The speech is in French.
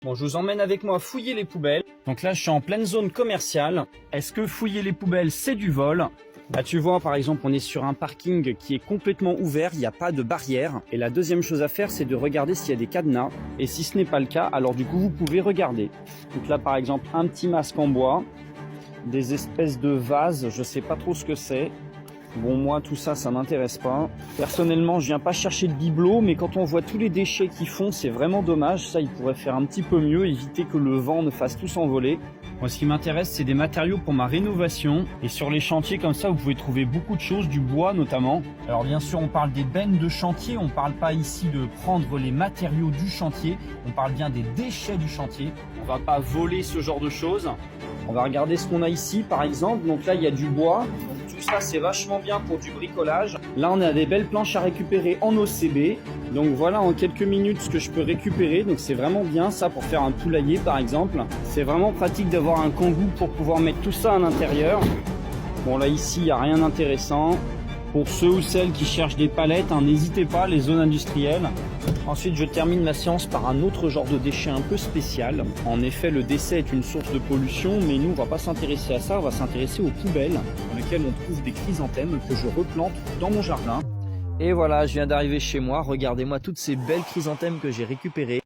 Bon, je vous emmène avec moi fouiller les poubelles. Donc là, je suis en pleine zone commerciale. Est-ce que fouiller les poubelles, c'est du vol? Là, tu vois, par exemple, on est sur un parking qui est complètement ouvert, il n'y a pas de barrière. Et la deuxième chose à faire, c'est de regarder s'il y a des cadenas. Et si ce n'est pas le cas, alors du coup, vous pouvez regarder. Donc là, par exemple, un petit masque en bois, des espèces de vases, je sais pas trop ce que c'est. Bon, moi, tout ça, ça m'intéresse pas. Personnellement, je viens pas chercher de bibelot, mais quand on voit tous les déchets qu'ils font, c'est vraiment dommage. Ça, ils pourraient faire un petit peu mieux, éviter que le vent ne fasse tout s'envoler. Moi, ce qui m'intéresse, c'est des matériaux pour ma rénovation. Et sur les chantiers comme ça, vous pouvez trouver beaucoup de choses, du bois notamment. Alors bien sûr, on parle des bennes de chantier. On parle pas ici de prendre les matériaux du chantier. On parle bien des déchets du chantier. On va pas voler ce genre de choses. On va regarder ce qu'on a ici, par exemple. Donc là, il y a du bois. Donc, tout ça, c'est vachement bien pour du bricolage. Là, on a des belles planches à récupérer en OCB. Donc voilà, en quelques minutes, ce que je peux récupérer. Donc c'est vraiment bien ça pour faire un poulailler, par exemple. C'est vraiment pratique d'avoir un kangou pour pouvoir mettre tout ça à l'intérieur. Bon, là, ici, il n'y a rien d'intéressant. Pour ceux ou celles qui cherchent des palettes, n'hésitez pas, les zones industrielles. Ensuite, je termine la séance par un autre genre de déchet un peu spécial. En effet, le décès est une source de pollution, mais nous, on va pas s'intéresser à ça, on va s'intéresser aux poubelles, dans lesquelles on trouve des chrysanthèmes que je replante dans mon jardin. Et voilà, je viens d'arriver chez moi, regardez-moi toutes ces belles chrysanthèmes que j'ai récupérées.